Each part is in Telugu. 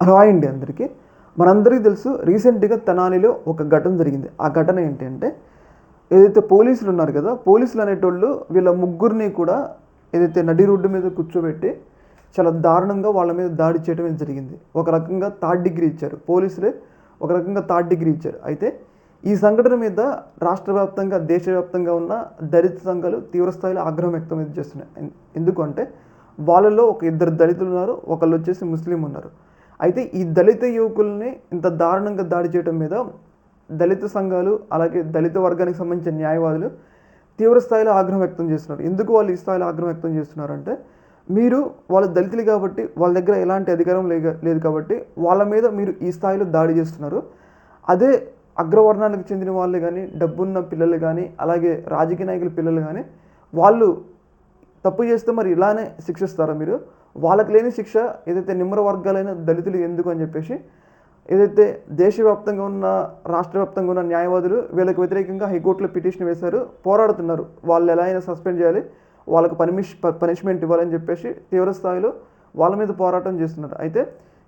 హలో హాయ్ అండి అందరికీ. మనందరికీ తెలుసు రీసెంట్‌గా తెనాలిలో ఒక ఘటన జరిగింది. ఆ ఘటన ఏంటి అంటే ఏదైతే పోలీసులు ఉన్నారు కదా! పోలీసులు అనేటోళ్ళు వీళ్ళ ముగ్గురిని కూడా ఏదైతే నడి రోడ్డు మీద కూర్చోబెట్టి చాలా దారుణంగా వాళ్ళ మీద దాడి చేయడం అనేది జరిగింది. ఒక రకంగా థర్డ్ డిగ్రీ ఇచ్చారు. పోలీసులే ఒక రకంగా థర్డ్ డిగ్రీ ఇచ్చారు. అయితే ఈ సంఘటన మీద రాష్ట్ర వ్యాప్తంగా, దేశవ్యాప్తంగా ఉన్న దళిత సంఘాలు తీవ్ర స్థాయిలో ఆగ్రహం వ్యక్తం అయితే చేస్తున్నాయి. ఎందుకు అంటే వాళ్ళలో ఒక ఇద్దరు దళితులు ఉన్నారు. ఒకళ్ళు వచ్చేసి ముస్లిం ఉన్నారు. అయితే ఈ దళిత యువకుల్ని ఇంత దారుణంగా దాడి చేయడం మీద దళిత సంఘాలు, అలాగే దళిత వర్గానికి సంబంధించిన న్యాయవాదులు తీవ్ర స్థాయిలో ఆగ్రహం వ్యక్తం చేస్తున్నారు. ఎందుకు వాళ్ళు ఈ స్థాయిలో ఆగ్రహం వ్యక్తం చేస్తున్నారంటే, మీరు వాళ్ళు దళితులు కాబట్టి వాళ్ళ దగ్గర ఎలాంటి అధికారం లేదు కాబట్టి వాళ్ళ మీద మీరు ఈ స్థాయిలో దాడి చేస్తున్నారు. అదే అగ్రవర్ణానికి చెందిన వాళ్ళు కానీ, డబ్బున్న పిల్లలు కానీ, అలాగే రాజకీయ నాయకుల పిల్లలు కానీ వాళ్ళు తప్పు చేస్తే మరి ఇలానే శిక్షిస్తారా మీరు? వాళ్ళకి లేని శిక్ష ఏదైతే నిమ్న వర్గాలైన దళితులు ఎందుకు అని చెప్పేసి ఏదైతే దేశవ్యాప్తంగా ఉన్న, రాష్ట్ర వ్యాప్తంగా ఉన్న న్యాయవాదులు వీళ్ళకి వ్యతిరేకంగా హైకోర్టులో పిటిషన్ వేశారు, పోరాడుతున్నారు. వాళ్ళు ఎలా అయినా సస్పెండ్ చేయాలి, వాళ్ళకు పనిష్మెంట్ ఇవ్వాలని చెప్పేసి తీవ్ర స్థాయిలో వాళ్ళ మీద పోరాటం చేస్తున్నారు. అయితే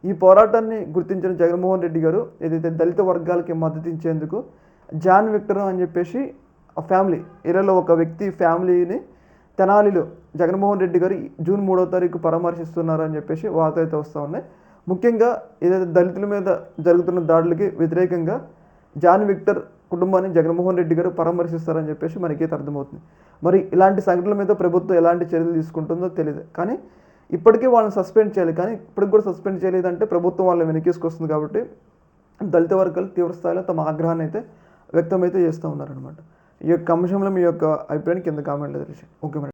ఈ పోరాటాన్ని గుర్తించిన జగన్మోహన్ రెడ్డి గారు ఏదైతే దళిత వర్గాలకి మద్దతు ఇచ్చేందుకు జాన్ విక్టర్ అని చెప్పేసి ఆ ఫ్యామిలీ ఏరియాలో ఒక వ్యక్తి ఫ్యామిలీని తెనాలిలో జగన్మోహన్ రెడ్డి గారు జూన్ 3వ తారీఖు పరామర్శిస్తున్నారని చెప్పేసి వార్తలు అయితే వస్తూ ఉన్నాయి. ముఖ్యంగా ఏదైతే దళితుల మీద జరుగుతున్న దాడులకి వ్యతిరేకంగా జాన్ విక్టర్ కుటుంబాన్ని జగన్మోహన్ రెడ్డి గారు పరామర్శిస్తారని చెప్పేసి మనకైతే అర్థమవుతుంది. మరి ఇలాంటి సంఘటనల మీద ప్రభుత్వం ఎలాంటి చర్యలు తీసుకుంటుందో తెలియదు. కానీ ఇప్పటికీ వాళ్ళని సస్పెండ్ చేయాలి. కానీ ఇప్పటికి కూడా సస్పెండ్ చేయలేదంటే ప్రభుత్వం వాళ్ళని వెనకేసుకొస్తుంది కాబట్టి దళిత వర్గాలు తీవ్ర స్థాయిలో తమ ఆగ్రహాన్ని అయితే వ్యక్తం అయితే చేస్తూ ఉన్నారనమాట. ఈ యొక్క అంశంలో మీ యొక్క అభిప్రాయాన్ని కింద కామెంట్లో తెలిసి ఓకే.